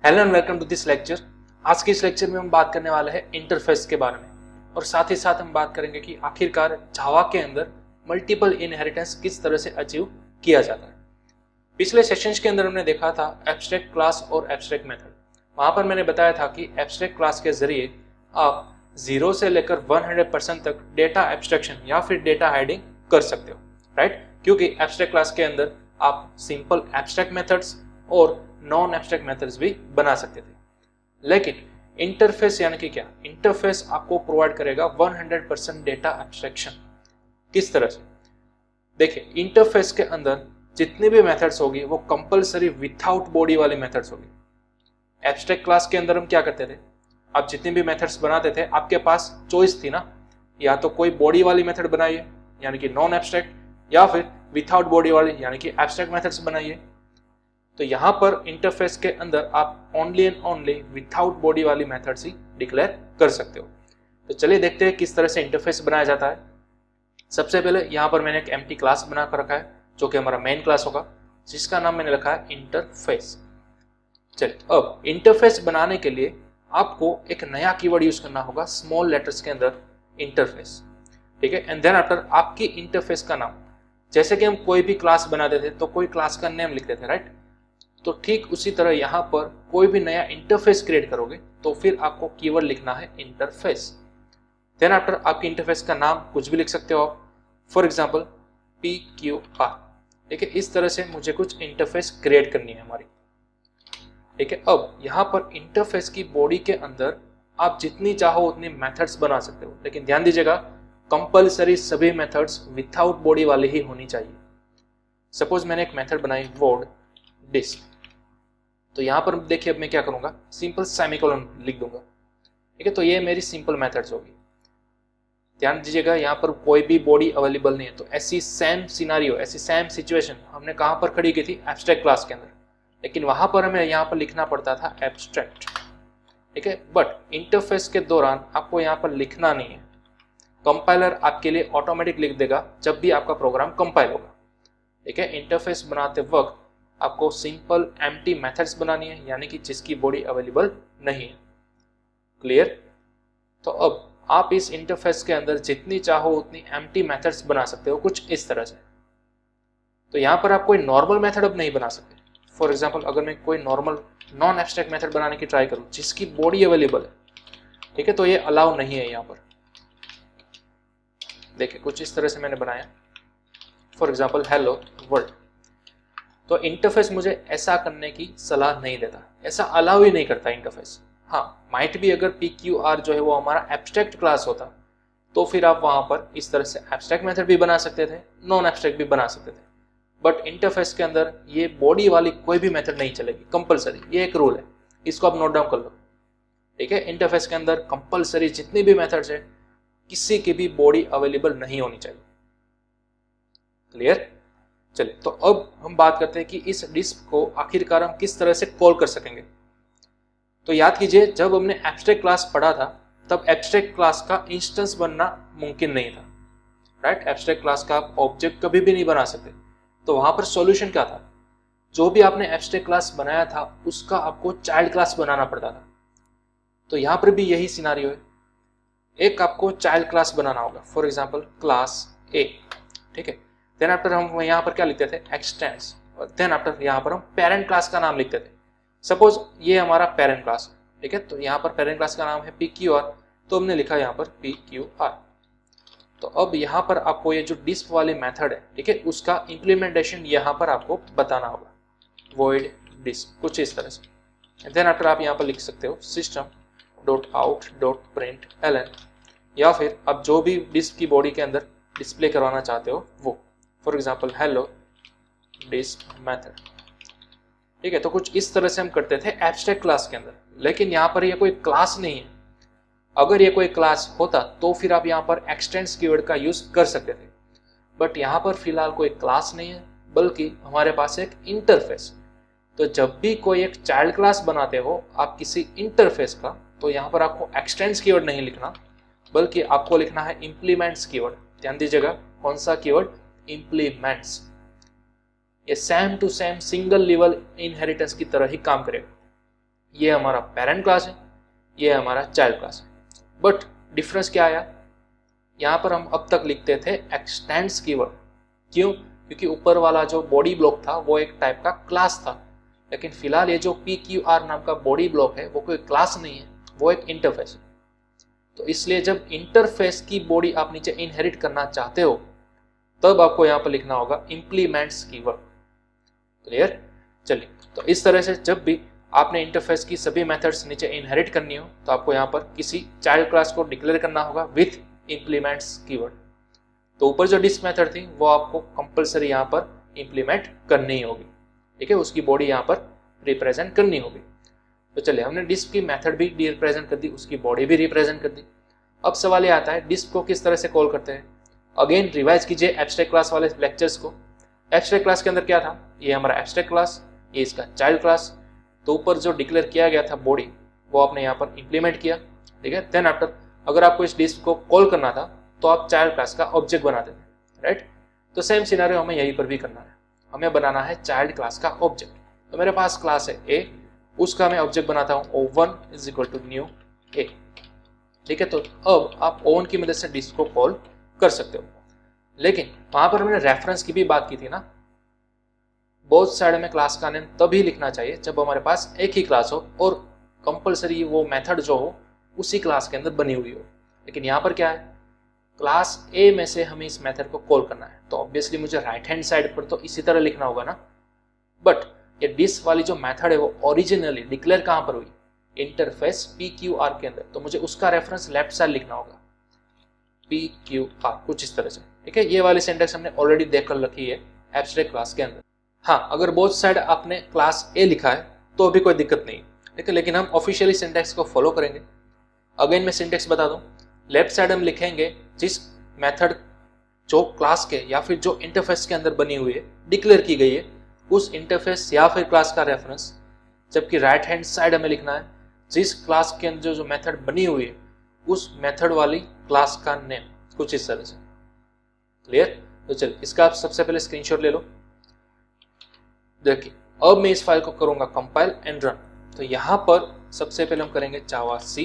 Hello and welcome to this lecture. आज के इस लेक्चर में हम बात करने वाले हैं इंटरफेस के बारे में और साथ ही साथ हम बात करेंगे कि आखिरकार जावा के अंदर मल्टीपल इनहेरिटेंस किस तरह से अचीव किया जाता है। पिछले सेशंस के अंदर हमने देखा था एब्स्ट्रैक्ट क्लास और एब्स्ट्रैक्ट मेथड। वहां पर मैंने बताया था कि एब्स्ट्रैक्ट क्लास के जरिए आप 0 से लेकर 100% तक डेटा एब्स्ट्रैक्शन या फिर डेटा हाइडिंग कर सकते हो, राइट। क्योंकि एब्स्ट्रैक्ट क्लास के अंदर आप सिंपल एब्स्ट्रैक्ट मेथड्स और नॉन एब्स्ट्रैक्ट मेथड्स भी बना सकते थे। लेकिन इंटरफेस यानी कि क्या, इंटरफेस आपको प्रोवाइड करेगा 100% डेटा एब्स्ट्रैक्शन। किस तरह से? देखिए, इंटरफेस के अंदर जितनी भी मेथड्स होगी वो कंपलसरी विथआउट बॉडी वाली मेथड्स होगी। एब्स्ट्रैक्ट क्लास के अंदर हम क्या करते थे, आप जितनी भी मेथड्स बनाते थे आपके पास चॉइस थी ना, या तो कोई बॉडी वाली मेथड बनाइए यानी कि नॉन एब्स्ट्रैक्ट, या फिर विथआउट बॉडी वाली यानी कि एब्स्ट्रैक्ट मेथड्स बनाइए। तो यहां पर इंटरफेस के अंदर आप only and only without body वाली मेथड्स ही डिक्लेयर कर सकते हो। तो चलिए देखते हैं किस तरह से इंटरफेस बनाया जाता है। सबसे पहले यहां पर मैंने एक एम्प्टी क्लास बना कर रखा है जो कि हमारा मेन क्लास होगा, जिसका नाम मैंने रखा है इंटरफेस। चलिए, अब इंटरफेस बनाने के लिए आपको एक नया कीवर्ड यूज करना होगा स्मॉल लेटर्स के अंदर, इंटरफेस, ठीक है। एंड देन आफ्टर आपकी इंटरफेस का नाम, जैसे कि हम कोई भी क्लास बनाते थे तो कोई क्लास का नेम लिखते थे, राइट। तो ठीक उसी तरह यहां पर कोई भी नया इंटरफेस क्रिएट करोगे तो फिर आपको कीवर्ड लिखना है इंटरफेस। देन आफ्टर आपके इंटरफेस का नाम कुछ भी लिख सकते हो आप, फॉर एग्जांपल PQR, ठीक है। इस तरह से मुझे कुछ इंटरफेस क्रिएट करनी है हमारी, ठीक है। अब यहां पर इंटरफेस की बॉडी के अंदर आप जितनी चाहो उतनी मेथड्स बना सकते हो, लेकिन ध्यान दीजिएगा कंपलसरी सभी मेथड्स विथआउट बॉडी वाली ही होनी चाहिए। सपोज मैंने एक मेथड बनाई वर्ड डिस्क, तो यहां पर देखिए अब मैं क्या करूंगा, सिंपल सेमीकोलन लिख दूंगा, ठीक है। तो ये मेरी सिंपल मेथड्स होगी। ध्यान दीजिएगा यहां पर कोई भी बॉडी अवेलेबल नहीं है। तो ऐसी सेम सिनारियो, ऐसी सेम सिचुएशन हमने कहां पर खड़ी की थी, एब्स्ट्रैक्ट क्लास के अंदर, लेकिन वहां पर हमें यहां पर लिखना पड़ता था एब्स्ट्रैक्ट, ठीक है। बट इंटरफेस के दौरान आपको यहां पर लिखना नहीं है, कंपाइलर आपके लिए ऑटोमेटिक लिख देगा जब भी आपका प्रोग्राम कंपाइल होगा, ठीक है। इंटरफेस बनाते वक्त आपको सिंपल एम्प्टी मेथड्स बनानी है, यानी कि जिसकी बॉडी अवेलेबल नहीं है। क्लियर? तो अब आप इस इंटरफेस के अंदर जितनी चाहो उतनी एम्प्टी मेथड्स बना सकते हो, कुछ इस तरह से। तो यहां पर आप कोई नॉर्मल मेथड अब नहीं बना सकते। फॉर एग्जांपल अगर मैं कोई नॉर्मल नॉन एब्स्ट्रैक्ट मेथड बनाने की ट्राई करूं जिसकी बॉडी अवेलेबल है, ठीक है, तो ये अलाउ नहीं है यहां पर। देखिए कुछ इस तरह से मैंने बनाया, फॉर एग्जाम्पल हेलो वर्ल्ड। तो इंटरफेस मुझे ऐसा करने की सलाह नहीं देता, ऐसा अलाउ ही नहीं करता इंटरफेस। हाँ, माइट भी अगर PQR जो है वो हमारा एब्स्ट्रैक्ट क्लास होता तो फिर आप वहां पर इस तरह से एब्स्ट्रैक्ट मेथड भी बना सकते थे, नॉन एब्स्ट्रैक्ट भी बना सकते थे। बट इंटरफेस के अंदर ये बॉडी वाली कोई भी मेथड नहीं चलेगी, कंपलसरी। ये एक रूल है, इसको आप नोट डाउन कर लो, ठीक है। इंटरफेस के अंदर कंपलसरी जितनी भी मेथड्स है किसी की भी बॉडी अवेलेबल नहीं होनी चाहिए। क्लियर? चलिए, तो अब हम बात करते हैं कि इस डिस्क को आखिरकार हम किस तरह से कॉल कर सकेंगे। तो याद कीजिए जब हमने एब्स्ट्रैक्ट क्लास पढ़ा था तब एब्स्ट्रैक्ट क्लास का इंस्टेंस बनना मुमकिन नहीं था, राइट। एब्स्ट्रैक्ट क्लास का आप ऑब्जेक्ट कभी भी नहीं बना सकते। तो वहां पर सॉल्यूशन क्या था, जो भी आपने एब्स्ट्रैक्ट क्लास बनाया था उसका आपको चाइल्ड क्लास बनाना पड़ता था। तो यहां पर भी यही सिनारियो है, एक आपको चाइल्ड क्लास बनाना होगा, फॉर एग्जाम्पल क्लास A, ठीक है। देन आफ्टर हम यहाँ पर क्या लिखते थे, एक्सटेंस, और देन आफ्टर यहाँ पर हम पेरेंट क्लास का नाम लिखते थे। सपोज ये हमारा पेरेंट क्लास, ठीक है। तो यहाँ पर पेरेंट क्लास का नाम है PQR, तो हमने लिखा यहाँ पर PQR। तो अब यहाँ पर आपको ये जो डिस्प वाली मेथड है, ठीक है, उसका इम्प्लीमेंटेशन यहाँ पर आपको बताना होगा, वॉइड डिस्प, कुछ इस तरह से। देन आफ्टर आप यहाँ पर लिख सकते हो system.out.println, या फिर आप जो भी डिस्प की बॉडी के अंदर डिस्प्ले करवाना चाहते हो वो, for example hello disp method, ठीक है। तो कुछ इस तरह से हम करते थे एब्स्ट्रैक्ट क्लास के अंदर, लेकिन यहाँ पर ये कोई क्लास नहीं है। अगर ये कोई क्लास होता तो फिर आप यहाँ पर एक्सटेंस कीवर्ड का यूज कर सकते थे, बट यहाँ पर फिलहाल कोई क्लास नहीं है, बल्कि हमारे पास एक इंटरफेस। तो जब भी कोई एक चाइल्ड क्लास बनाते हो आप किसी इंटरफेस का, तो यहाँ पर आपको एक्सटेंस कीवर्ड नहीं लिखना, बल्कि आपको लिखना है इम्प्लीमेंट्स कीवर्ड। ध्यान दीजिएगा कौन सा कीवर्ड, इम्प्लीमेंट्स। ये same to same single level inheritance की तरह ही काम करेगा, ये हमारा पेरेंट क्लास है, ये हमारा चाइल्ड क्लास है। बट डिफरेंस क्या आया, यहाँ पर हम अब तक लिखते थे एक्सटेंड्स कीवर्ड। क्यों? क्योंकि ऊपर वाला जो बॉडी ब्लॉक था वो एक टाइप का क्लास था, लेकिन फिलहाल ये जो PQR नाम का बॉडी ब्लॉक है वो कोई क्लास नहीं है, वो एक इंटरफेस है। तो इसलिए जब इंटरफेस की बॉडी आप नीचे इनहेरिट करना चाहते हो तब आपको यहाँ पर लिखना होगा इम्प्लीमेंट्स कीवर्ड। क्लियर? चलिए, तो इस तरह से जब भी आपने इंटरफेस की सभी मेथड्स नीचे इनहेरिट करनी हो तो आपको यहाँ पर किसी चाइल्ड क्लास को डिक्लेयर करना होगा विथ इम्प्लीमेंट्स कीवर्ड। तो ऊपर जो डिस्प मेथड थी वो आपको कंपलसरी यहाँ पर इम्प्लीमेंट करनी ही होगी, ठीक है, उसकी बॉडी यहाँ पर रिप्रेजेंट करनी होगी। तो चलिए, हमने डिस्प की मेथड भी रिप्रेजेंट कर दी, उसकी बॉडी भी रिप्रेजेंट कर दी। अब सवाल ये आता है डिस्प को किस तरह से कॉल करते हैं। अगेन रिवाइज कीजिए एब्स्ट्रैक्ट क्लास वाले लेक्चर्स को। एब्स्ट्रैक्ट क्लास के अंदर क्या था, ये हमारा एब्स्ट्रैक्ट क्लास, ये इसका चाइल्ड क्लास। तो ऊपर जो डिक्लेयर किया गया था बॉडी वो आपने यहाँ पर इंप्लीमेंट किया, ठीक है। देन आफ्टर अगर आपको इस डिस्प को कॉल करना था तो आप चाइल्ड क्लास का ऑब्जेक्ट बनाते थे, राइट। तो सेम सिनेरियो हमें यहीं पर भी करना है, हमें बनाना है चाइल्ड क्लास का ऑब्जेक्ट। तो मेरे पास क्लास है ए, उसका मैं ऑब्जेक्ट बनाता हूँ O1 is equal to new A, ठीक है। तो अब आप O1 की मदद से डिस्प को कॉल कर सकते हो, लेकिन वहां पर हमने रेफरेंस की भी बात की थी ना। बोथ साइड में क्लास का नेम तभी लिखना चाहिए जब हमारे पास एक ही क्लास हो और कंपलसरी वो मेथड जो हो उसी क्लास के अंदर बनी हुई हो। लेकिन यहाँ पर क्या है, क्लास ए में से हमें इस मेथड को कॉल करना है, तो ऑब्वियसली मुझे राइट हैंड साइड पर तो इसी तरह लिखना होगा ना। बट ये डिस्प वाली जो मेथड है वो ओरिजिनली डिक्लेयर कहाँ पर हुई, इंटरफेस PQR के अंदर, तो मुझे उसका रेफरेंस लेफ्ट साइड लिखना होगा, PQR, कुछ इस तरह से, ठीक है। ये वाली सिंटेक्स हमने ऑलरेडी देख कर रखी है एब्स्ट्रैक्ट क्लास के अंदर। हाँ, अगर बोथ साइड आपने क्लास ए लिखा है तो अभी कोई दिक्कत नहीं, ठीक है, लेकिन हम ऑफिशियली सिंटेक्स को फॉलो करेंगे। अगेन मैं सिंटेक्स बता दूं, लेफ्ट साइड हम लिखेंगे जिस मेथड जो क्लास के या फिर जो इंटरफेस के अंदर बनी हुई है, डिक्लेयर की गई है, उस इंटरफेस या फिर क्लास का रेफरेंस, जबकि राइट हैंड साइड हमें लिखना है जिस क्लास के अंदर जो मेथड बनी हुई है उस मेथड वाली क्लास का नेम, कुछ इस तरह से। क्लियर? तो चलिए, इसका आप सबसे पहले स्क्रीनशॉट ले लो। देखिए, अब मैं इस फाइल को करूंगा कंपाइल एंड रन। तो यहां पर सबसे पहले हम करेंगे जावा सी,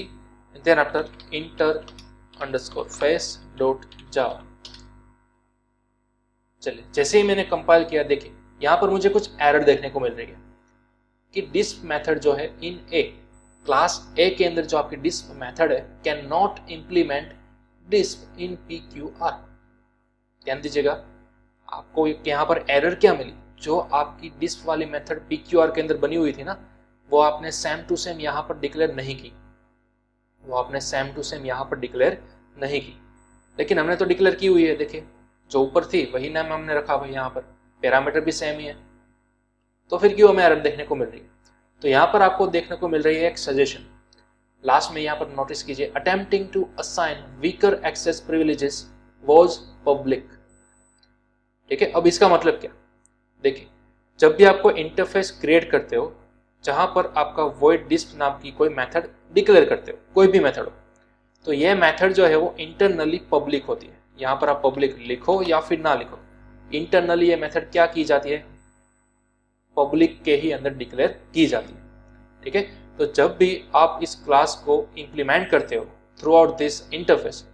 देन आफ्टर inter_face.java। चलिए, जैसे ही मैंने कंपाइल किया, देखिए यहां पर मुझे कुछ एरर देखने को मिल रही है कि डिस्प मेथड जो है इन ए, क्लास ए के अंदर जो आपकी डिस्प मेथड है, can not implement disp in PQR। ध्यान दीजिएगा, आपको यहाँ पर एरर क्या मिली, जो आपकी डिस्प वाली मेथड PQR के अंदर बनी हुई थी ना, वो आपने सेम टू सेम यहाँ पर डिक्लेयर नहीं की, लेकिन हमने तो डिक्लेयर की हुई है। देखिए, जो ऊपर थी वही नाम हमने रखा भाई, यहाँ पर पैरामीटर भी सेम ही है, तो फिर क्यों हमें एरर देखने को मिल रही है। तो यहाँ पर आपको देखने को मिल रही है एक सजेशन, लास्ट में यहाँ पर नोटिस कीजिए, attempting to assign weaker access privileges was public. ठीक है, अब इसका मतलब क्या, देखिए जब भी आपको इंटरफेस क्रिएट करते हो जहां पर आपका वॉइड डिस्प नाम की कोई मेथड डिक्लेयर करते हो, कोई भी मेथड हो, तो ये मेथड जो है वो इंटरनली पब्लिक होती है। यहाँ पर आप पब्लिक लिखो या फिर ना लिखो, इंटरनली ये मेथड क्या की जाती है, पब्लिक के ही अंदर डिक्लेयर की जाती है। ठीक है, तो जब भी आप इस क्लास को इंप्लीमेंट करते हो थ्रू आउट दिस इंटरफेस,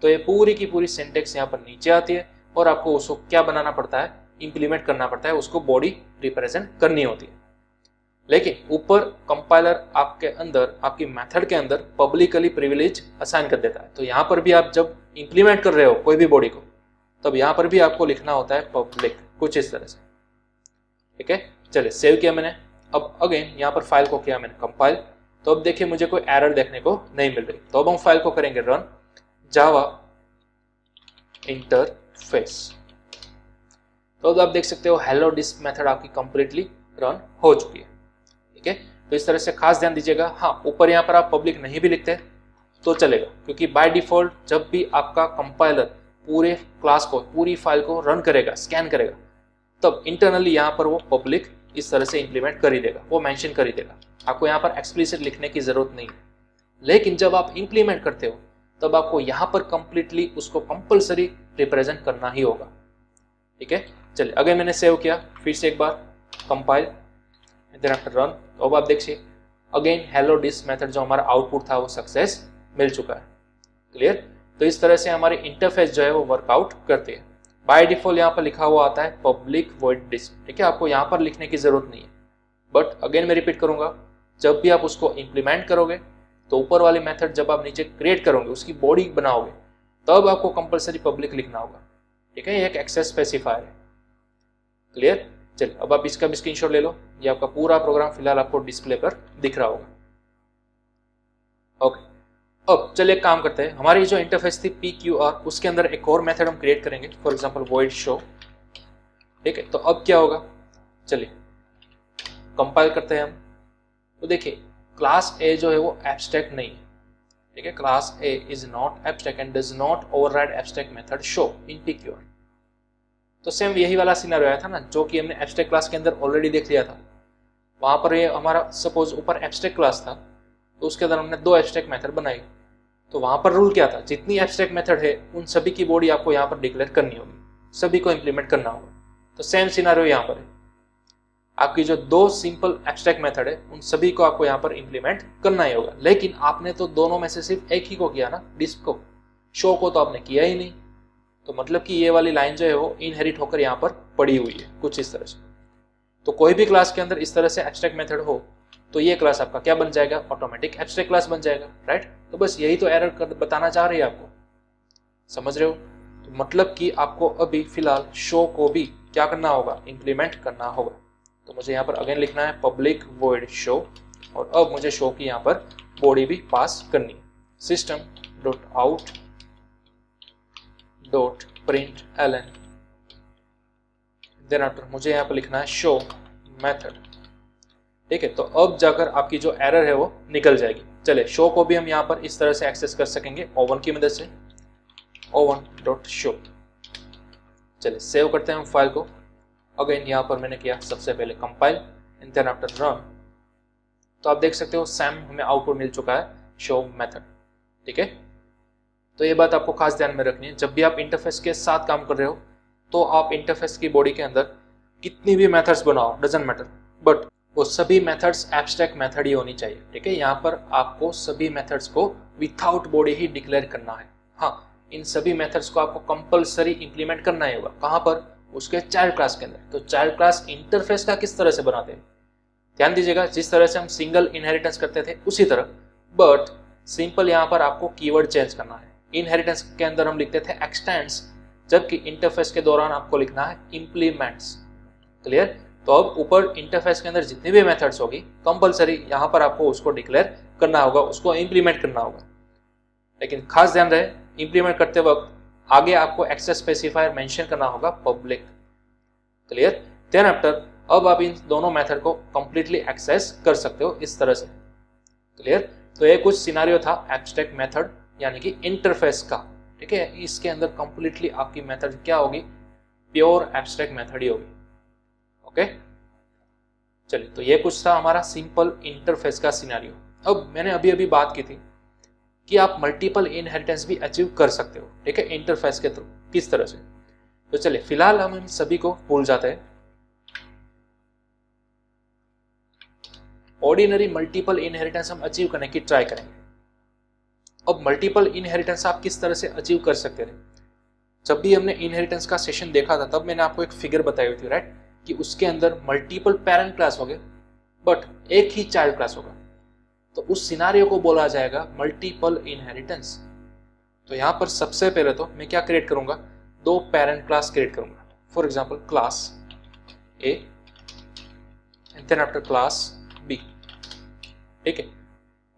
तो ये पूरी की पूरी सिंटेक्स यहाँ पर नीचे आती है और आपको उसको क्या बनाना पड़ता है, इंप्लीमेंट करना पड़ता है, उसको बॉडी रिप्रेजेंट करनी होती है। लेकिन ऊपर कंपाइलर आपके अंदर, आपकी मेथड के अंदर पब्लिकली प्रिविलेज असाइन कर देता है। तो यहाँ पर भी आप जब इंप्लीमेंट कर रहे हो कोई भी बॉडी को, तब यहाँ पर भी आपको लिखना होता है पब्लिक, कुछ इस तरह से। ठीक है, चलिए सेव किया मैंने। अब अगेन यहाँ पर फाइल को किया मैंने कंपाइल, तो अब देखिए मुझे कोई एरर देखने को नहीं मिल रही। तो अब हम फाइल को करेंगे रन जावा इंटरफेस। तो अब आप देख सकते हो हेलो डिस्प मेथड आपकी कंप्लीटली रन हो चुकी है। ठीक है, तो इस तरह से खास ध्यान दीजिएगा। हाँ, ऊपर यहाँ पर आप पब्लिक नहीं भी लिखते तो चलेगा, क्योंकि बाय डिफॉल्ट जब भी आपका कंपाइलर पूरे क्लास को, पूरी फाइल को रन करेगा, स्कैन करेगा, तब इंटरनली यहाँ पर वो पब्लिक इस तरह से इंप्लीमेंट कर ही देगा, वो मेंशन कर ही देगा। आपको यहाँ पर एक्सप्लिसिट लिखने की जरूरत नहीं है। लेकिन जब आप इंप्लीमेंट करते हो तब आपको यहाँ पर कंप्लीटली उसको कंपलसरी रिप्रेजेंट करना ही होगा। ठीक है, चलिए अगर मैंने सेव किया, फिर से एक बार कंपाइल, देन आफ्टर रन। तो अब आप देखिए अगेन हेलो डिस्क मेथड जो हमारा आउटपुट था वो सक्सेस मिल चुका है। क्लियर? तो इस तरह से हमारी इंटरफेस जो है वो वर्कआउट करती है। बाय डिफॉल्ट यहाँ पर लिखा हुआ आता है पब्लिक वॉइड डिस्क, ठीक है, आपको यहाँ पर लिखने की जरूरत नहीं है। बट अगेन मैं रिपीट करूंगा, जब भी आप उसको इंप्लीमेंट करोगे तो ऊपर वाली मेथड जब आप नीचे क्रिएट करोगे, उसकी बॉडी बनाओगे, तब आपको कंपलसरी पब्लिक लिखना होगा, ठीक है, ये एक एक्सेस स्पेसिफायर है। क्लियर? चलिए अब आप इसका भी स्क्रीनशॉट ले लो, ये आपका पूरा प्रोग्राम फिलहाल आपको डिस्प्ले पर दिख रहा होगा। ओके, अब चलिए एक काम करते हैं, हमारी जो इंटरफेस थी PQR, उसके अंदर एक और मेथड हम क्रिएट करेंगे, फॉर एग्जांपल void show, ठीक है। तो अब क्या होगा, चलिए कंपाइल करते हैं हम। तो देखिए क्लास A जो है वो एब्स्ट्रैक्ट नहीं है, ठीक है, class A is not abstract and does not override abstract method show in PQR। तो सेम यही वाला सीनारियो आया था ना, जो कि हमने एब्स्ट्रैक्ट क्लास के अंदर ऑलरेडी देख लिया था। वहां पर ये हमारा सपोज ऊपर एब्स्ट्रैक्ट क्लास था, तो उसके अंदर हमने 2 एब्स्ट्रैक्ट मेथड बनाई। तो वहां पर रूल क्या था, जितनी एब्स्ट्रैक्ट मेथड है उन सभी की बॉडी आपको यहाँ पर डिक्लेयर करनी होगी, सभी को इंप्लीमेंट करना होगा। तो सेम सिनारियो यहाँ पर है, आपकी जो 2 सिंपल एब्स्ट्रैक्ट मेथड है उन सभी को आपको यहाँ पर इंप्लीमेंट करना ही होगा। लेकिन आपने तो दोनों में से सिर्फ एक ही को किया ना, डिस्क को, शो को तो आपने किया ही नहीं। तो मतलब कि ये वाली लाइन जो है वो इनहेरिट होकर यहाँ पर पड़ी हुई है कुछ इस तरह से। तो कोई भी क्लास के अंदर इस तरह से एब्स्ट्रैक्ट मेथड हो तो ये क्लास आपका क्या बन जाएगा, ऑटोमेटिक एब्स्ट्रैक्ट क्लास बन जाएगा, राइट। तो बस यही तो एरर बताना चाह रही है आपको, समझ रहे हो। तो मतलब कि आपको अभी फिलहाल शो को भी क्या करना होगा, इंप्लीमेंट करना होगा। तो मुझे यहाँ पर अगेन लिखना है पब्लिक वॉइड शो, और अब मुझे शो की यहाँ पर बॉडी भी पास करनी है, system dot out dot print LN, then after मुझे यहाँ पर लिखना है शो मेथड, ठीक है। तो अब जाकर आपकी जो एरर है वो निकल जाएगी। चले शो को भी हम यहाँ पर इस तरह से एक्सेस कर सकेंगे o1 की मदद से, o1 डॉट शो। चले सेव करते हैं हम फाइल को। अगेन यहाँ पर मैंने किया सबसे पहले compile and then after run. तो आप देख सकते हो सेम हमें आउटपुट मिल चुका है शो मेथड, ठीक है। तो ये बात आपको खास ध्यान में रखनी है, जब भी आप इंटरफेस के साथ काम कर रहे हो तो आप इंटरफेस की बॉडी के अंदर कितनी भी मेथड्स बनाओ, डजंट मैटर, बट वो सभी मेथड्स एब्स्ट्रैक्ट मेथड ही होनी चाहिए, ठीक है। यहाँ पर आपको सभी मेथड्स को विथआउट बॉडी ही डिक्लेयर करना है। हाँ, इन सभी मेथड्स को आपको कंपलसरी इंप्लीमेंट करना ही होगा। कहाँ पर, उसके चाइल्ड क्लास के अंदर। तो चाइल्ड क्लास इंटरफेस का किस तरह से बनाते हैं, ध्यान दीजिएगा, जिस तरह से हम सिंगल इनहेरिटेंस करते थे उसी तरह, बट सिंपल यहाँ पर आपको कीवर्ड चेंज करना है। इनहेरिटेंस के अंदर हम लिखते थे एक्सटेंड्स, जबकि इंटरफेस के दौरान आपको लिखना है इंप्लीमेंट्स। क्लियर? तो अब ऊपर इंटरफेस के अंदर जितनी भी मेथड्स होगी कंपलसरी यहाँ पर आपको उसको डिक्लेयर करना होगा, उसको इंप्लीमेंट करना होगा। लेकिन खास ध्यान रहे, इंप्लीमेंट करते वक्त आगे आपको एक्सेस स्पेसिफायर मेंशन करना होगा पब्लिक। क्लियर? देन आफ्टर अब आप इन दोनों मेथड को कंप्लीटली एक्सेस कर सकते हो इस तरह से। क्लियर? तो ये कुछ सिनारियो था एब्स्ट्रैक्ट मेथड यानी कि इंटरफेस का, ठीक है। इसके अंदर कंप्लीटली आपकी मेथड क्या होगी, प्योर एब्स्ट्रैक्ट मेथड ही होगी। ओके, चलिए, तो ये कुछ था हमारा सिंपल इंटरफेस का सिनेरियो। अब मैंने अभी अभी बात की थी कि आप मल्टीपल इनहेरिटेंस भी अचीव कर सकते हो, ठीक है, इंटरफेस के थ्रू। किस तरह से, तो चलिए फिलहाल हम इन सभी को भूल जाते हैं। ऑर्डिनरी मल्टीपल इनहेरिटेंस हम अचीव करने की ट्राई करेंगे। अब मल्टीपल इनहेरिटेंस आप किस तरह से अचीव कर सकते थे, जब भी हमने इनहेरिटेंस का सेशन देखा था तब मैंने आपको एक फिगर बताई हुई थी, राइट, कि उसके अंदर मल्टीपल पेरेंट क्लास होंगे बट एक ही चाइल्ड क्लास होगा। तो उस सिनारियो को बोला जाएगा मल्टीपल इनहेरिटेंस। तो यहां पर सबसे पहले तो मैं क्या क्रिएट करूंगा, 2 पेरेंट क्लास क्रिएट करूंगा। For example class A and then after class B, ठीक है।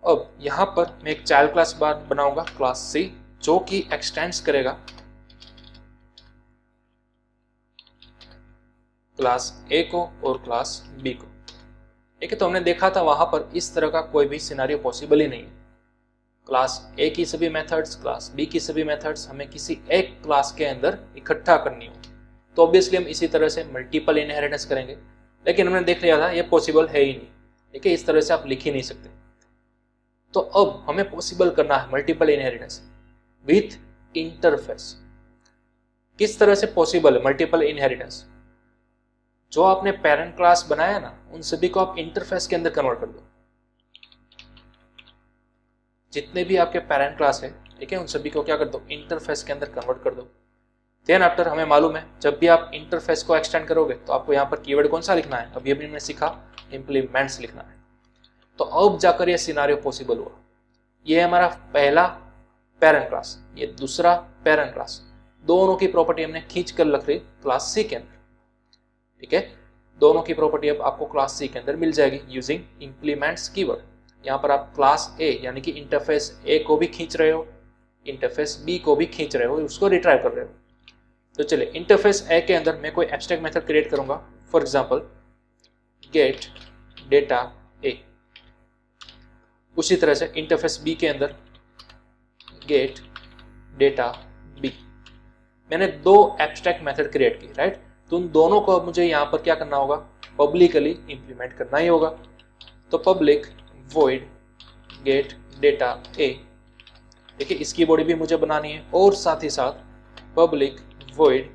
अब यहां पर मैं एक चाइल्ड क्लास बनाऊंगा क्लास सी, जो कि एक्सटेंड्स करेगा क्लास ए को और क्लास बी को, ठीक है। तो हमने देखा था वहां पर इस तरह का कोई भी सिनेरियो पॉसिबल ही नहीं है। क्लास ए की सभी मेथड्स, क्लास बी की सभी मेथड्स हमें किसी एक क्लास के अंदर इकट्ठा करनी हो, तो ऑब्वियसली हम इसी तरह से मल्टीपल इनहेरिटेंस करेंगे। लेकिन हमने देख लिया था ये पॉसिबल है ही नहीं, ठीक है, इस तरह से आप लिख ही नहीं सकते। तो अब हमें पॉसिबल करना है मल्टीपल इनहेरिटेंस विथ इंटरफेस। किस तरह से पॉसिबल है मल्टीपल इनहेरिटेंस, जो आपने पेरेंट क्लास बनाया ना उन सभी को आप इंटरफेस के अंदर कन्वर्ट कर दो। जितने भी आपके पेरेंट क्लास है, ठीक है, उन सभी को क्या कर दो, इंटरफेस के अंदर कन्वर्ट कर दो। देन आफ्टर हमें मालूम है जब भी आप इंटरफेस को एक्सटेंड करोगे तो आपको यहाँ पर कीवर्ड कौन सा लिखना है, अभी अभी हमने सीखा इंप्लीमेंट्स लिखना है। तो अब जाकर ये सिनारियो पॉसिबल हुआ। ये है हमारा पहला पेरेंट क्लास, ये दूसरा पेरेंट क्लास, दोनों की प्रॉपर्टी हमने खींच कर रख ली क्लास सी के अंदर, ठीक है। दोनों की प्रॉपर्टी अब आपको क्लास सी के अंदर मिल जाएगी यूजिंग इंप्लीमेंट्स कीवर्ड। यहाँ पर आप क्लास ए यानी कि इंटरफेस ए को भी खींच रहे हो, इंटरफेस बी को भी खींच रहे हो, उसको रिट्राइव कर रहे हो। तो चलिए इंटरफेस ए के अंदर मैं कोई एब्स्ट्रैक्ट मेथड क्रिएट करूंगा, फॉर एग्जांपल गेट डेटा ए। उसी तरह से इंटरफेस बी के अंदर गेट डेटा बी। मैंने दो एब्स्ट्रैक्ट मेथड क्रिएट की, राइट। तो उन दोनों को अब मुझे यहाँ पर क्या करना होगा, पब्लिकली इंप्लीमेंट करना ही होगा। तो पब्लिक वॉइड गेट डेटा ए, देखिए इसकी बॉडी भी मुझे बनानी है, और साथ ही साथ public void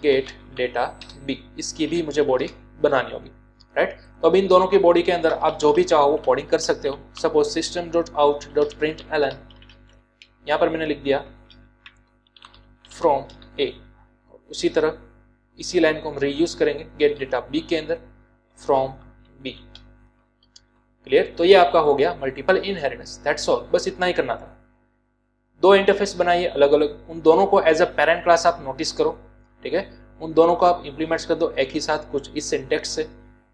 get data B, इसकी भी मुझे बॉडी बनानी होगी, राइट। तो अब इन दोनों की बॉडी के अंदर आप जो भी चाहो वो कोडिंग कर सकते हो। Suppose system dot out dot print L N, यहाँ पर मैंने लिख दिया फ्रॉम ए। उसी तरह इसी लाइन को हम रीयूज करेंगे गेट डेटा बी के अंदर फ्रॉम बी। क्लियर। तो ये आपका हो गया मल्टीपल इनहेरिटेंस, दैट्स ऑल, बस इतना ही करना था। दो इंटरफेस बनाइए अलग अलग, उन दोनों को एज अ पेरेंट क्लास आप नोटिस करो, ठीक है। उन दोनों को आप इंप्लीमेंट्स कर दो एक ही साथ कुछ इस सिंटेक्स से।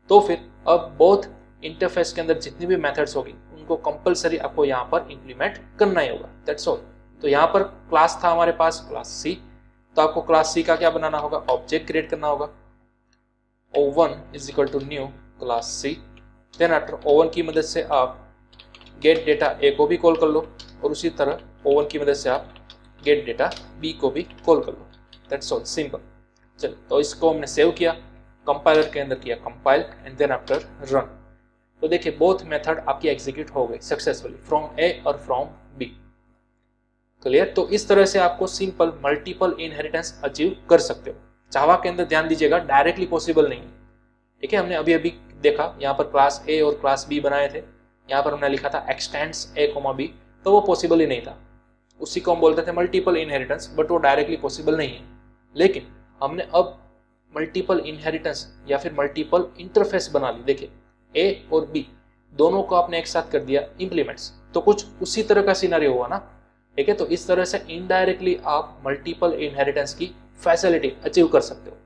तो फिर अब बोथ इंटरफेस के अंदर जितनी भी मेथड्स होगी उनको कंपलसरी आपको यहाँ पर इंप्लीमेंट करना ही होगा, दैट्स ऑल। तो यहाँ पर क्लास था हमारे पास क्लास सी, तो आपको क्लास सी का क्या बनाना होगा, ऑब्जेक्ट क्रिएट करना होगा। O1 is equal to new class C. Then after O1 की मदद से आप गेट डेटा ए को भी कॉल कर लो, और उसी तरह O1 की मदद से आप गेट डेटा बी को भी कॉल कर लो, दैट्स ऑल, सिंपल। चलो तो इसको हमने सेव किया, कंपाइलर के अंदर किया compile, and then after run. तो देखिए बोथ मेथड आपकी एग्जीक्यूट हो गई सक्सेसफुली, फ्रॉम ए और फ्रॉम बी। क्लियर। तो इस तरह से आपको सिंपल मल्टीपल इनहेरिटेंस अचीव कर सकते हो। जावा के अंदर ध्यान दीजिएगा डायरेक्टली पॉसिबल नहीं है, ठीक है। हमने अभी अभी देखा यहाँ पर क्लास ए और क्लास बी बनाए थे, यहाँ पर हमने लिखा था एक्सटेंड्स ए कोमा बी, तो वो पॉसिबल ही नहीं था। उसी को हम बोलते थे मल्टीपल इनहेरिटेंस, बट वो डायरेक्टली पॉसिबल नहीं है। लेकिन हमने अब मल्टीपल इनहेरिटेंस या फिर मल्टीपल इंटरफेस बना ली। देखिए ए और बी दोनों को आपने एक साथ कर दिया इंप्लीमेंट्स, तो कुछ उसी तरह का सिनेरियो हुआ ना, ठीक है। तो इस तरह से इनडायरेक्टली आप मल्टीपल इनहेरिटेंस की फैसिलिटी अचीव कर सकते हो।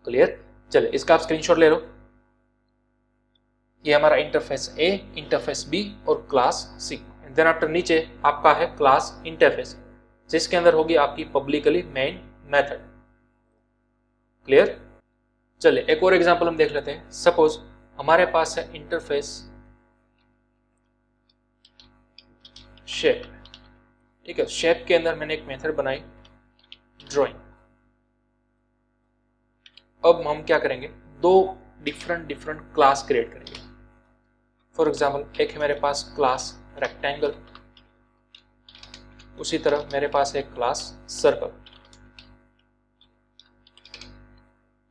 क्लियर। चलिए इसका आप स्क्रीनशॉट ले लो। ये हमारा इंटरफेस ए, इंटरफेस बी और क्लास सी। देन आफ्टर नीचे आपका है क्लास इंटरफेस, जिसके अंदर होगी आपकी पब्लिकली मेन मेथड। क्लियर। चलिए एक और एग्जांपल हम देख लेते हैं। सपोज हमारे पास है इंटरफेस शेप, ठीक है। शेप के अंदर मैंने एक मेथड बनाई ड्राइंग। अब हम क्या करेंगे, दो डिफरेंट क्लास क्रिएट करेंगे। फॉर एग्जाम्पल एक है मेरे पास क्लास रेक्टेंगल, उसी तरह मेरे पास है क्लास सर्कल।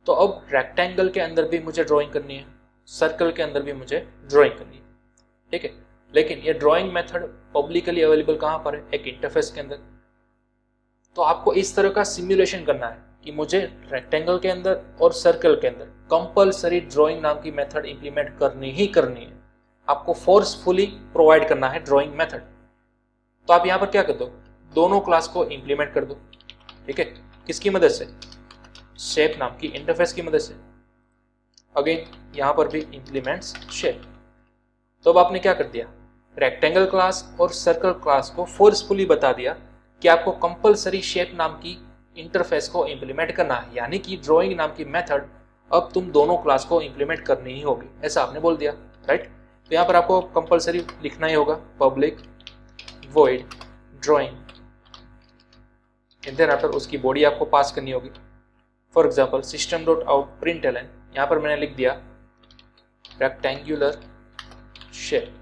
तो अब रेक्टेंगल के अंदर भी मुझे ड्राइंग करनी है, सर्कल के अंदर भी मुझे ड्राइंग करनी है, ठीक है। लेकिन ये ड्राइंग मेथड पब्लिकली अवेलेबल कहां पर है, एक इंटरफेस के अंदर। तो आपको इस तरह का सिमुलेशन करना है कि मुझे रेक्टेंगल के अंदर और सर्कल के अंदर कंपलसरी ड्राइंग नाम की मेथड इंप्लीमेंट करनी ही करनी है। आपको फोर्सफुली प्रोवाइड करना है ड्राइंग मेथड। तो आप यहां पर क्या कर दो, दोनों क्लास को इंप्लीमेंट कर दो, ठीक है। किसकी मदद से, शेप नाम की इंटरफेस की मदद से। अगेन यहां पर भी इंप्लीमेंट्स शेप। तो अब आपने क्या कर दिया, रेक्टेंगल क्लास और सर्कल क्लास को फोर्सफुली बता दिया कि आपको कंपलसरी शेप नाम की इंटरफेस को इंप्लीमेंट करना है, यानी कि ड्राइंग नाम की मेथड अब तुम दोनों क्लास को इंप्लीमेंट करनी ही होगी, ऐसा आपने बोल दिया, राइट। तो यहाँ पर आपको कंपलसरी लिखना ही होगा public void drawing, and then after उसकी बॉडी आपको पास करनी होगी। For example system dot out print L N, यहाँ पर मैंने लिख दिया रेक्टेंगुलर शेप,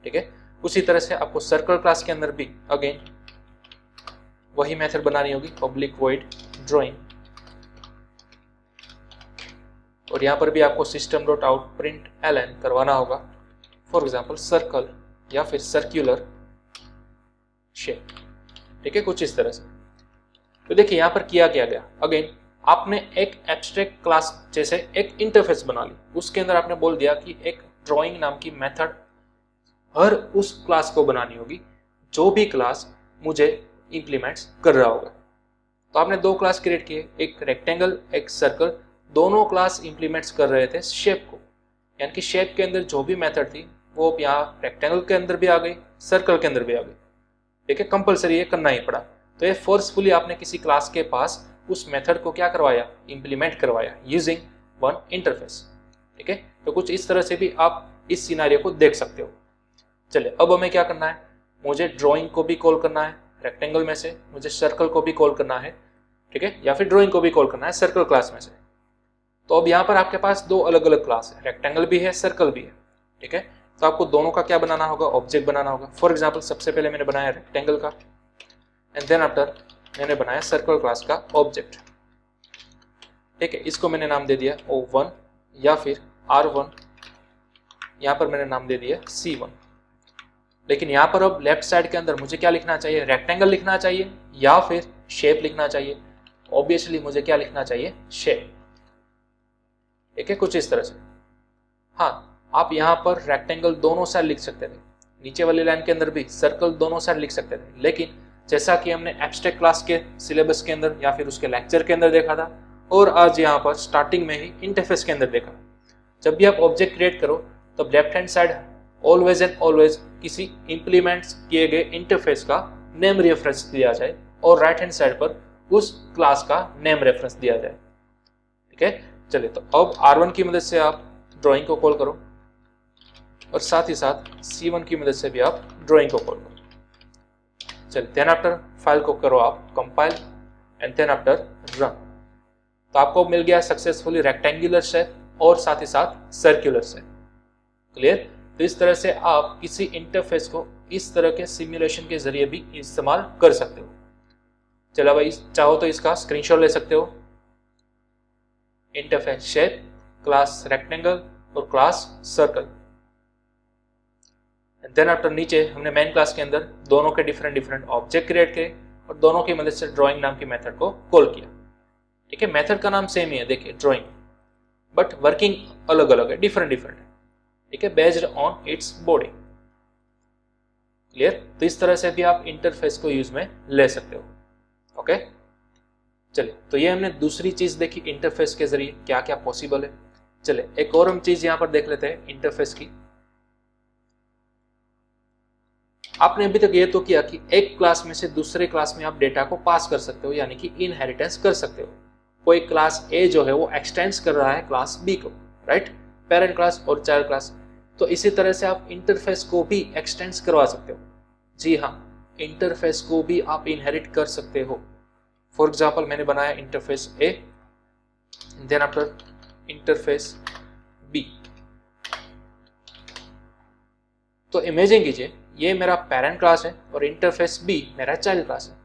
ठीक है। उसी तरह से आपको सर्कल क्लास के अंदर भी अगेन वही मेथड बनानी होगी, पब्लिक वॉइड ड्राइंग, और यहां पर भी आपको system dot out print L N करवाना होगा। फॉर एग्जाम्पल सर्कल या फिर सर्क्यूलर शेप। ठीक है, कुछ इस तरह से। तो देखिए यहाँ पर किया क्या गया, अगेन आपने एक एब्स्ट्रैक्ट क्लास जैसे एक इंटरफेस बना ली, उसके अंदर आपने बोल दिया कि एक ड्राइंग नाम की मेथड हर उस क्लास को बनानी होगी जो भी क्लास मुझे इंप्लीमेंट्स कर रहा होगा। तो आपने दो क्लास क्रिएट किए, एक रेक्टेंगल एक सर्कल, दोनों क्लास इंप्लीमेंट्स कर रहे थे शेप को, यानी कि शेप के अंदर जो भी मेथड थी वो यहाँ रेक्टेंगल के अंदर भी आ गई, सर्कल के अंदर भी आ गई। ठीक है, कंपलसरी ये करना ही पड़ा। तो ये फोर्सफुली आपने किसी क्लास के पास उस मेथड को क्या करवाया, इंप्लीमेंट करवाया यूजिंग वन इंटरफेस। ठीक है, तो कुछ इस तरह से भी आप इस सिनेरियो को देख सकते हो। चलिए अब हमें क्या करना है, मुझे ड्राइंग को भी कॉल करना है रेक्टेंगल में से, मुझे सर्कल को भी कॉल करना है। ठीक है, या फिर ड्राइंग को भी कॉल करना है सर्कल क्लास में से। तो अब यहाँ पर आपके पास दो अलग अलग क्लास है, रेक्टेंगल भी है सर्कल भी है। ठीक है, तो आपको दोनों का क्या बनाना होगा, ऑब्जेक्ट बनाना होगा। फॉर एग्जाम्पल सबसे पहले मैंने बनाया रेक्टेंगल का एंड देन आफ्टर मैंने बनाया सर्कल क्लास का ऑब्जेक्ट। ठीक है, इसको मैंने नाम दे दिया O1 या फिर R1, यहाँ पर मैंने नाम दे दिया C1। लेकिन यहाँ पर अब लेफ्ट साइड के अंदर मुझे क्या लिखना चाहिए, रेक्टेंगल लिखना चाहिए या फिर शेप लिखना चाहिए। ऑब्वियसली मुझे क्या लिखना चाहिए, शेप। ठीक है, कुछ इस तरह से। हाँ, आप यहाँ पर रेक्टेंगल दोनों साइड लिख सकते थे, नीचे वाली लाइन के अंदर भी सर्कल दोनों साइड लिख सकते थे, लेकिन जैसा कि हमने एब्स्ट्रैक्ट क्लास के सिलेबस के अंदर या फिर उसके लेक्चर के अंदर देखा था और आज यहाँ पर स्टार्टिंग में ही इंटरफेस के अंदर देखा, जब भी आप ऑब्जेक्ट क्रिएट करो तब left hand side always and always किसी इंप्लीमेंट्स किए गए इंटरफेस का नेम रेफरेंस दिया जाए और राइट हैंड साइड पर उस क्लास का नेम रेफरेंस दिया जाए। ठीक है, चलिए तो अब R1 की मदद से आप ड्राइंग को कॉल करो और साथ ही साथ C1 की मदद से भी आप ड्राइंग को कॉल करो। चलिए देन आफ्टर फाइल को करो आप compile and then after run. तो आपको मिल गया सक्सेसफुली रेक्टेंगुलर शेप और साथ ही साथ सर्कुलर शेप। क्लियर। तो इस तरह से आप किसी इंटरफेस को इस तरह के सिमुलेशन के जरिए भी इस्तेमाल कर सकते हो। चलो भाई, चाहो तो इसका स्क्रीनशॉट ले सकते हो। इंटरफेस शेप, क्लास रेक्टेंगल और क्लास सर्कल। देन आफ्टर नीचे हमने मेन क्लास के अंदर दोनों के डिफरेंट ऑब्जेक्ट क्रिएट किए और दोनों की मदद से ड्राइंग नाम की मेथड को कॉल किया। ठीक है, मेथड का नाम सेम ही है, देखिए ड्राइंग, बट वर्किंग अलग अलग है, डिफरेंट है। ठीक है, based on its body. Clear. तो इस तरह से भी आप इंटरफेस को यूज में ले सकते हो। ओके, चलिए तो ये हमने दूसरी चीज देखी इंटरफेस के जरिए क्या क्या पॉसिबल है। चले एक और हम चीज यहां पर देख लेते हैं इंटरफेस की। आपने अभी तक ये तो किया कि एक क्लास में से दूसरे क्लास में आप डेटा को पास कर सकते हो, यानी कि इनहेरिटेंस कर सकते हो। कोई क्लास ए जो है वो एक्सटेंड्स कर रहा है क्लास बी को, राइट, पेरेंट क्लास और चाइल्ड क्लास। तो इसी तरह से आप इंटरफेस को भी एक्सटेंड्स करवा सकते हो। जी हाँ, इंटरफेस को भी आप इनहेरिट कर सकते हो। फॉर एग्जाम्पल मैंने बनाया इंटरफेस ए, देन आफ्टर इंटरफेस बी। तो इमेजिन कीजिए ये मेरा पेरेंट क्लास है और इंटरफेस बी मेरा चाइल्ड क्लास है।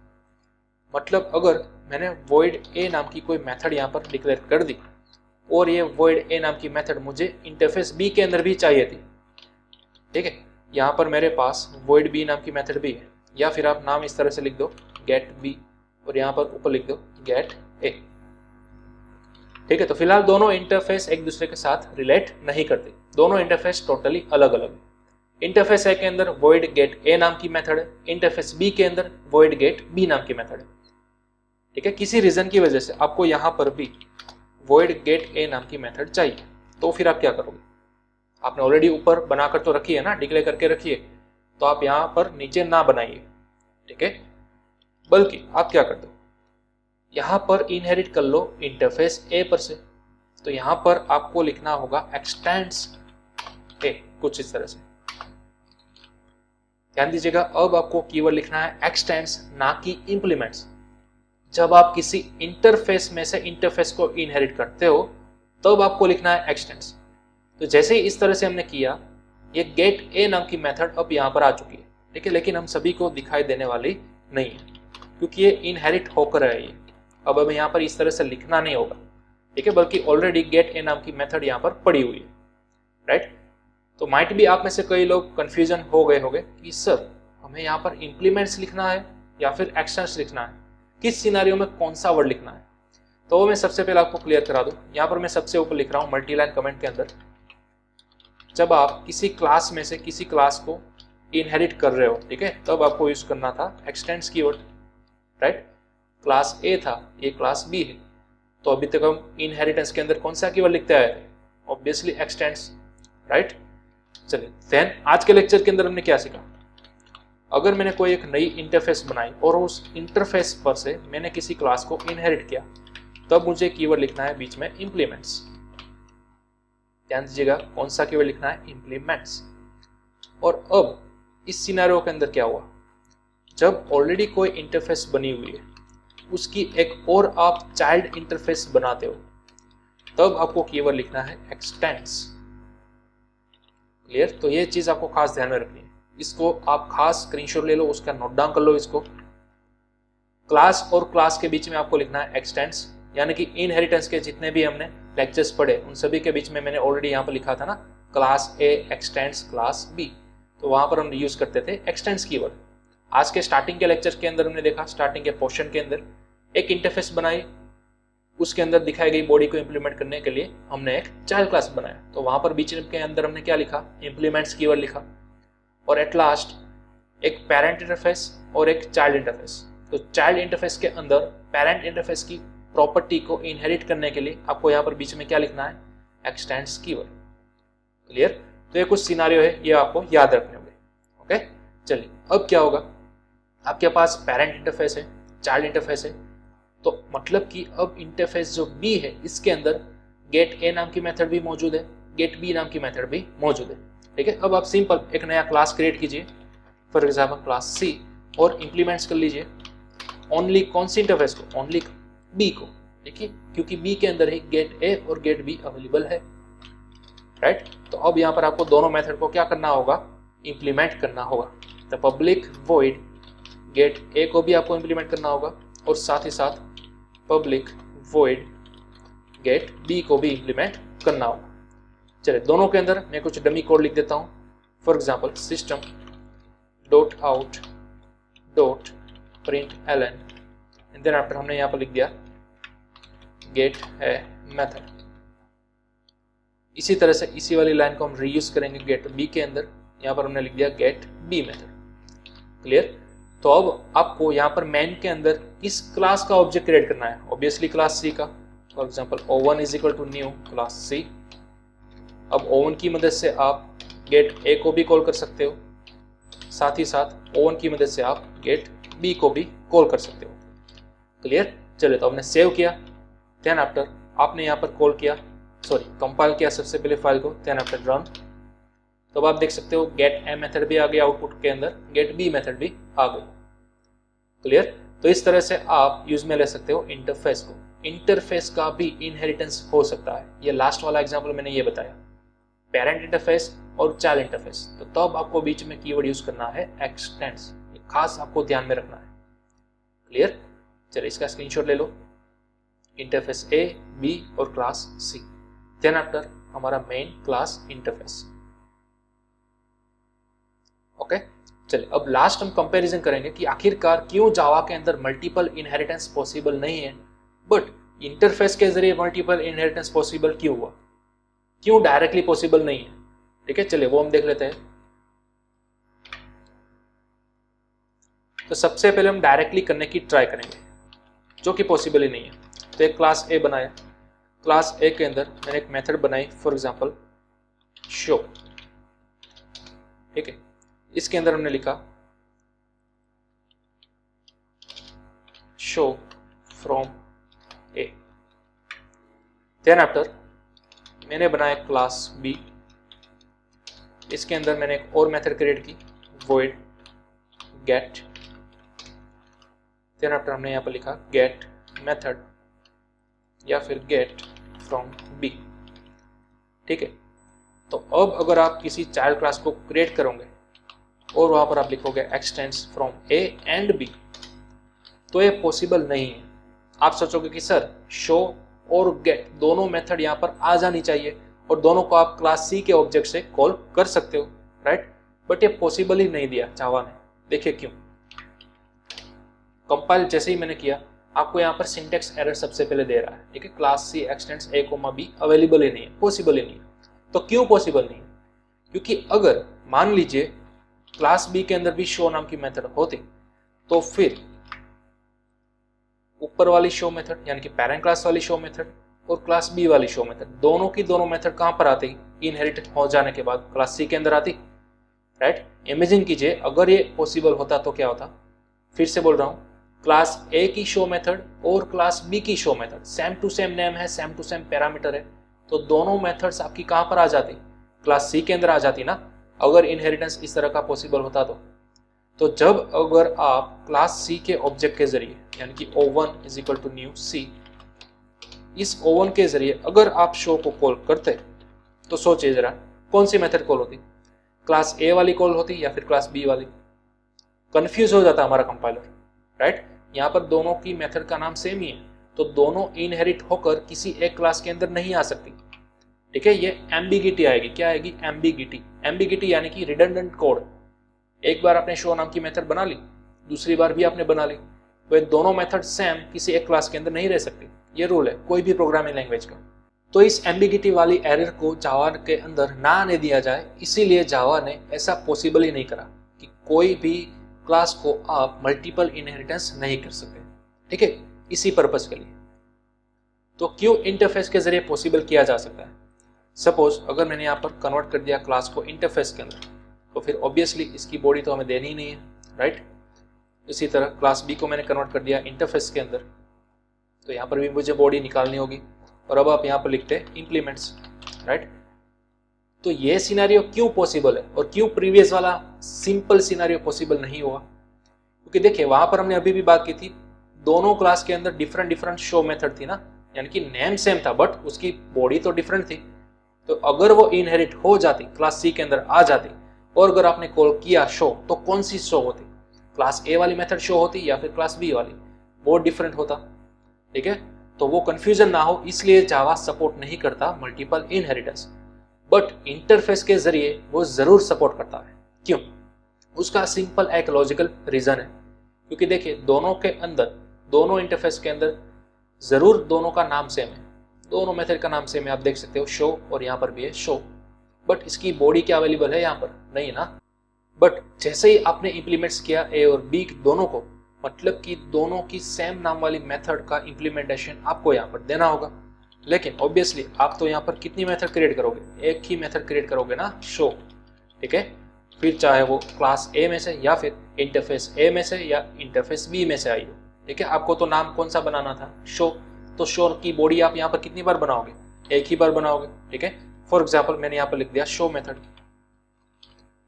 मतलब अगर मैंने void a नाम की कोई मेथड यहाँ पर डिक्लेयर कर दी और ये void a नाम की मेथड मुझे इंटरफेस b के अंदर भी चाहिए थी। ठीक है, यहाँ पर मेरे पास void b नाम की मेथड भी है, या फिर आप नाम इस तरह से लिख दो get b और यहाँ पर ऊपर लिख दो get a। ठीक है, तो फिलहाल दोनों इंटरफेस एक दूसरे के साथ रिलेट नहीं करते, दोनों इंटरफेस टोटली अलग अलग है। इंटरफेस ए के अंदर void get a नाम की मेथड है, इंटरफेस b के अंदर void get b नाम की मेथड है। ठीक है, किसी रीजन की वजह से आपको यहाँ पर भी void get a नाम की मेथड चाहिए, तो फिर आप क्या करोगे? आपने ऑलरेडी ऊपर बनाकर तो रखी है ना, डिक्लेयर करके रखी है, तो आप यहाँ पर नीचे ना बनाइए। ठीक है, बल्कि आप क्या कर दो, यहाँ पर इनहेरिट कर लो इंटरफेस ए पर से। तो यहाँ पर आपको लिखना होगा एक्सटेंड्स ए, कुछ इस तरह से। ध्यान दीजिएगा, अब आपको कीवर्ड लिखना है एक्सटेंड्स, ना कि इंप्लीमेंट्स। जब आप किसी इंटरफेस में से इंटरफेस को इनहेरिट करते हो तब आपको लिखना है एक्सटेंड्स। तो जैसे ही इस तरह से हमने किया, ये गेट ए नाम की मेथड अब यहाँ पर आ चुकी है। ठीक है, लेकिन हम सभी को दिखाई देने वाली नहीं है क्योंकि ये इनहेरिट होकर है ये। अब हमें यहाँ पर इस तरह से लिखना नहीं होगा, ठीक है, बल्कि ऑलरेडी गेट ए नाम की मेथड यहाँ पर पड़ी हुई है, राइट। तो माइट भी आप में से कई लोग कंफ्यूजन हो गए होंगे कि सर हमें यहाँ पर इंप्लीमेंट्स लिखना है या फिर एक्सटेंस लिखना है, किस सिनारियो में कौन सा वर्ड लिखना है। तो वो मैं सबसे पहले आपको क्लियर करा दूं। यहाँ पर मैं सबसे ऊपर लिख रहा हूँ मल्टीलाइन कमेंट के अंदर, जब आप किसी क्लास में से किसी क्लास को इनहेरिट कर रहे हो, ठीक है, तब आपको यूज करना था एक्सटेंड्स कीवर्ड, राइट। क्लास ए था, ये क्लास बी है, तो अभी तक हम इनहेरिटेंस के अंदर कौन सा कीवर्ड लिखते आए थे? Obviously x tends, right. चलिए देन आज के लेक्चर के अंदर हमने क्या सीखा। अगर मैंने कोई एक नई इंटरफेस बनाई और उस इंटरफेस पर से मैंने किसी क्लास को इनहेरिट किया, तब मुझे कीवर्ड लिखना है बीच में इम्प्लीमेंट्स। ध्यान दीजिएगा कौन सा कीवर्ड लिखना है, इम्प्लीमेंट्स। और अब इस सिनेरियो के अंदर क्या हुआ, जब ऑलरेडी कोई इंटरफेस बनी हुई है, उसकी एक और आप चाइल्ड इंटरफेस बनाते हो, तब आपको कीवर्ड लिखना है एक्सटेंड्स। क्लियर? तो ये चीज आपको खास ध्यान में रखनी है, इसको आप खास स्क्रीनशॉट ले लो, उसका नोट डाउन कर लो इसको। क्लास और क्लास के बीच में आपको लिखना है एक्सटेंड्स, यानी कि इनहेरिटेंस के जितने भी हमने लेक्चर्स पढ़े उन सभी के बीच में मैंने ऑलरेडी यहाँ पर लिखा था ना, class A extends class B, तो वहां पर हम यूज करते थे एक्सटेंड्स कीवर्ड। आज के स्टार्टिंग के लेक्चर के अंदर हमने देखा, स्टार्टिंग के पोर्शन के अंदर एक इंटरफेस बनाई, उसके अंदर दिखाई गई बॉडी को इंप्लीमेंट करने के लिए हमने एक चाइल्ड क्लास बनाया, तो वहां पर बीच के अंदर हमने क्या लिखा, इंप्लीमेंट्स कीवर्ड लिखा। और एट लास्ट एक पेरेंट इंटरफेस और एक चाइल्ड इंटरफेस, तो चाइल्ड इंटरफेस के अंदर पेरेंट इंटरफेस की प्रॉपर्टी को इनहेरिट करने के लिए आपको यहाँ पर बीच में क्या लिखना है, एक्सटेंड्स कीवर्ड। क्लियर? तो ये कुछ सिनारियो है, ये आपको याद रखने होंगे। ओके, चलिए अब क्या होगा, आपके पास पेरेंट इंटरफेस है, चाइल्ड इंटरफेस है, तो मतलब कि अब इंटरफेस जो बी है इसके अंदर गेट ए नाम की मेथड भी मौजूद है, गेट बी नाम की मेथड भी मौजूद है। ठीक है, अब आप सिंपल एक नया क्लास क्रिएट कीजिए, फॉर एग्जाम्पल क्लास सी, और इंप्लीमेंट्स कर लीजिए ओनली कौन सी इंटरफेस को, ओनली बी को। देखिए क्योंकि बी के अंदर ही गेट ए और गेट बी अवेलेबल है, राइट। तो अब यहाँ पर आपको दोनों मेथड को क्या करना होगा, इंप्लीमेंट करना होगा। तो पब्लिक वॉइड गेट ए को भी आपको इंप्लीमेंट करना होगा और साथ ही साथ पब्लिक वॉइड गेट बी को भी इंप्लीमेंट करना होगा। चलिए दोनों के अंदर मैं कुछ डमी कोड लिख देता हूँ, for example system dot out dot print L N, and then after हमने यहाँ पर लिख दिया गेट ए मेथड। इसी तरह से इसी वाली लाइन को हम रीयूज करेंगे गेट बी के अंदर, यहाँ पर हमने लिख दिया गेट बी मेथड। क्लियर? तो अब आपको यहाँ पर मेन के अंदर इस क्लास का ऑब्जेक्ट क्रिएट करना है, ऑब्वियसली क्लास सी का। For example O1 is equal to new class C. अब O1 की मदद से आप गेट ए को भी कॉल कर सकते हो, साथ ही साथ O1 की मदद से आप गेट बी को भी कॉल कर सकते हो। क्लियर? चलिए तो हमने सेव किया, देन आफ्टर आपने यहाँ पर कॉल किया, सॉरी कंपाइल किया सबसे पहले फाइल को, देन आफ्टर रन। तो अब आप देख सकते हो गेट ए मेथड भी आ गया आउटपुट के अंदर, गेट बी मेथड भी आ गई। क्लियर? तो इस तरह से आप यूज में ले सकते हो इंटरफेस को। इंटरफेस का भी इनहेरिटेंस हो सकता है, ये लास्ट वाला एग्जांपल मैंने ये बताया, पेरेंट इंटरफेस और चाइल्ड इंटरफेस। तो तब आपको बीच में कीवर्ड यूज करना है एक्सटेंड्स, खास आपको ध्यान में रखना है। क्लियर? चलिए इसका स्क्रीनशॉट ले लो, इंटरफेस ए, बी और क्लास सी, देन आफ्टर हमारा मेन क्लास इंटरफेस। ओके, चलिए अब लास्ट हम कंपैरिजन करेंगे कि आखिरकार क्यों जावा के अंदर मल्टीपल इनहेरिटेंस पॉसिबल नहीं है, बट इंटरफेस के जरिए मल्टीपल इनहेरिटेंस पॉसिबल क्यों हुआ, क्यों डायरेक्टली पॉसिबल नहीं है। ठीक है, चलिए वो हम देख लेते हैं। तो सबसे पहले हम डायरेक्टली करने की ट्राई करेंगे, जो कि पॉसिबल ही नहीं है। तो एक क्लास ए बनाया, क्लास ए के अंदर मैंने एक मेथड बनाई, फॉर एग्जांपल शो। ठीक है, इसके अंदर हमने लिखा show from A. Then after मैंने बनाया क्लास बी, इसके अंदर मैंने एक और मेथड क्रिएट की, void get। देन आफ्टर हमने यहाँ पर लिखा गेट मेथड या फिर गेट फ्रॉम बी। ठीक है, तो अब अगर आप किसी चाइल्ड क्लास को क्रिएट करोगे और वहां पर आप लिखोगे extends from A and B, तो ये पॉसिबल नहीं है। आप सोचोगे कि सर शो और गेट दोनों मेथड यहाँ पर आ जानी चाहिए और दोनों को आप क्लास सी के ऑब्जेक्ट से कॉल कर सकते हो, राइट। बट ये पॉसिबल ही नहीं दिया जावा ने। देखिए क्यों। कंपाइल जैसे ही मैंने किया, आपको यहाँ पर सिंटेक्स एरर सबसे पहले दे रहा है, ठीक है। Class C extends A comma B available ही नहीं है, पॉसिबल ही नहीं है। तो क्यों पॉसिबल नहीं है? क्योंकि अगर मान लीजिए क्लास बी के अंदर भी शो नाम की मेथड होती, तो फिर ऊपर वाली शो मेथड यानी कि पेरेंट क्लास वाली शो मेथड और क्लास बी वाली शो मेथड, दोनों की दोनों मेथड कहां पर आती? इनहेरिटेड हो जाने के बाद क्लास सी के अंदर आती, राइट। इमेजिन कीजिए अगर ये पॉसिबल होता तो क्या होता। फिर से बोल रहा हूं, क्लास ए की शो मेथड और क्लास बी की show method same to same name है, सेम टू सेम पैरामीटर है, तो दोनों मेथड्स आपकी कहां पर आ जाती? क्लास सी के अंदर आ जाती ना, अगर इनहेरिटेंस इस तरह का पॉसिबल होता तो जब अगर आप क्लास सी के ऑब्जेक्ट के जरिए यानी कि O1 is equal to new C, इस O1 के जरिए अगर आप शो को कॉल करते, तो सोचिए जरा कौन सी मेथड कॉल होती? क्लास ए वाली कॉल होती या फिर क्लास बी वाली? कंफ्यूज हो जाता हमारा कंपाइलर, राइट। यहाँ पर दोनों की मेथड का नाम सेम ही है, तो दोनों इनहेरिट होकर किसी एक क्लास के अंदर नहीं आ सकती, ठीक है। ये एम्बिगिटी आएगी। क्या आएगी? एम्बिगिटी। एम्बिगिटी यानी कि रिडंडेंट कोड। एक बार आपने शो नाम की मेथड बना ली, दूसरी बार भी आपने बना ली, तो ये दोनों मेथड सेम किसी एक क्लास के अंदर नहीं रह सकती। ये रूल है कोई भी प्रोग्रामिंग लैंग्वेज का। तो इस एम्बिगिटी वाली एरर को जावा के अंदर ना आने दिया जाए, इसीलिए जावा ने ऐसा पॉसिबल ही नहीं करा कि कोई भी क्लास को आप मल्टीपल इनहेरिटेंस नहीं कर सकते, ठीक है, इसी पर्पस के लिए। तो क्यों इंटरफेस के जरिए पॉसिबल किया जा सकता है? सपोज अगर मैंने यहाँ पर कन्वर्ट कर दिया क्लास को इंटरफेस के अंदर, तो फिर ऑब्वियसली इसकी बॉडी तो हमें देनी ही नहीं है, राइट। इसी तरह क्लास बी को मैंने कन्वर्ट कर दिया इंटरफेस के अंदर, तो यहाँ पर भी मुझे बॉडी निकालनी होगी। और अब आप यहाँ पर लिखते हैं इंप्लीमेंट्स, राइट। तो ये सिनेरियो क्यों पॉसिबल है और क्यों प्रीवियस वाला सिंपल सिनेरियो पॉसिबल नहीं हुआ? क्योंकि देखिए वहां पर हमने अभी भी बात की थी, दोनों क्लास के अंदर डिफरेंट डिफरेंट शो मेथड थी ना, यानी कि नेम सेम था बट उसकी बॉडी तो डिफरेंट थी। तो अगर वो इनहेरिट हो जाती, क्लास सी के अंदर आ जाती, और अगर आपने कॉल किया शो, तो कौन सी शो होती? क्लास ए वाली मेथड शो होती या फिर क्लास बी वाली? बहुत डिफरेंट होता, ठीक है। तो वो कंफ्यूजन ना हो इसलिए जावा सपोर्ट नहीं करता मल्टीपल इनहेरिटेंस, बट इंटरफेस के जरिए वो जरूर सपोर्ट करता है। क्यों? उसका सिंपल एक लॉजिकल रीजन है, क्योंकि देखिए दोनों के अंदर, दोनों इंटरफेस के अंदर जरूर दोनों का नाम सेम है, दोनों मेथड का नाम सेम है। आप देख सकते हो शो, और यहाँ पर भी है शो, बट इसकी बॉडी क्या अवेलेबल है? यहाँ पर नहीं ना। बट जैसे ही आपने इंप्लीमेंट्स किया ए और बी दोनों को, मतलब कि दोनों की सेम नाम वाली मेथड का इंप्लीमेंटेशन आपको यहाँ पर देना होगा। लेकिन ऑब्वियसली आप तो यहाँ पर कितनी मेथड क्रिएट करोगे? एक ही मेथड क्रिएट करोगे ना, शो, ठीक है। फिर चाहे वो क्लास ए में से या फिर इंटरफेस ए में से या इंटरफेस बी में से आई हो, ठीक है। आपको तो नाम कौन सा बनाना था? शो। तो शो की बॉडी आप यहाँ पर कितनी बार बनाओगे? एक ही बार बनाओगे, ठीक है। फॉर एग्जाम्पल मैंने यहाँ पर लिख दिया शो मेथड,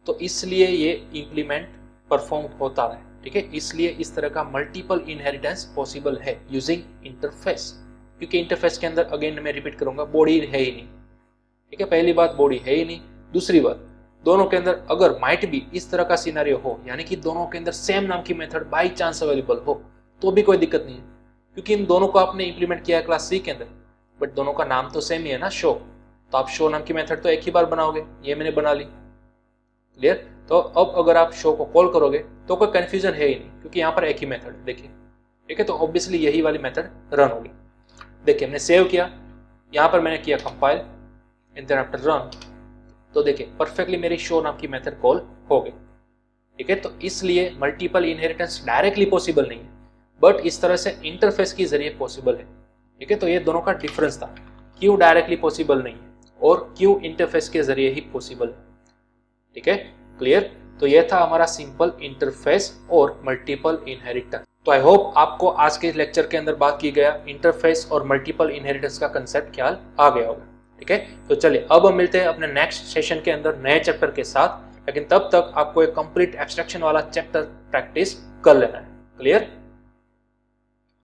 तो इसलिए ये इंप्लीमेंट परफॉर्म होता है, ठीक है। इसलिए इस तरह का मल्टीपल इनहेरिटेंस पॉसिबल है यूजिंग इंटरफेस, क्योंकि इंटरफेस के अंदर अगेन मैं रिपीट करूंगा, बॉडी है ही नहीं, ठीक है। पहली बात बॉडी है ही नहीं, दूसरी बात दोनों के अंदर अगर माइट भी इस तरह का सिनेरियो हो, यानी कि दोनों के अंदर सेम नाम की मेथड बाई चांस अवेलेबल हो, तो भी कोई दिक्कत नहीं है, क्योंकि इन दोनों को आपने इंप्लीमेंट किया है क्लास सी के अंदर, बट दोनों का नाम तो सेम ही है ना, शो। तो आप शो नाम की मेथड तो एक ही बार बनाओगे, ये मैंने बना ली, क्लियर। तो अब अगर आप शो को कॉल करोगे तो कोई कंफ्यूजन है ही नहीं, क्योंकि यहाँ पर एक ही मेथड देखिए, ठीक है। तो ऑब्वियसली यही वाली मेथड रन होगी। देखिए हमने सेव किया, यहाँ पर मैंने किया compile and then after run, तो देखिए परफेक्टली मेरी शो नाम की मेथड कॉल हो गई, ठीक है। तो इसलिए मल्टीपल इनहेरिटेंस डायरेक्टली पॉसिबल नहीं है, बट इस तरह से इंटरफेस के जरिए पॉसिबल है, ठीक है। तो ये दोनों का डिफरेंस था, क्यों डायरेक्टली पॉसिबल नहीं है और क्यों इंटरफेस के जरिए ही पॉसिबल है, ठीक है, क्लियर। तो यह था हमारा सिंपल इंटरफेस और मल्टीपल इनहेरिटेंस। तो आई होप आपको आज के लेक्चर के अंदर बात की गया इंटरफेस और मल्टीपल इनहेरिटेंस का कंसेप्ट ख्याल आ गया होगा, ठीक है। तो चलिए अब हम मिलते हैं अपने नेक्स्ट सेशन के अंदर नए चैप्टर के साथ, लेकिन तब तक आपको एक कंप्लीट एब्स्ट्रैक्शन वाला चैप्टर प्रैक्टिस कर लेना है, क्लियर।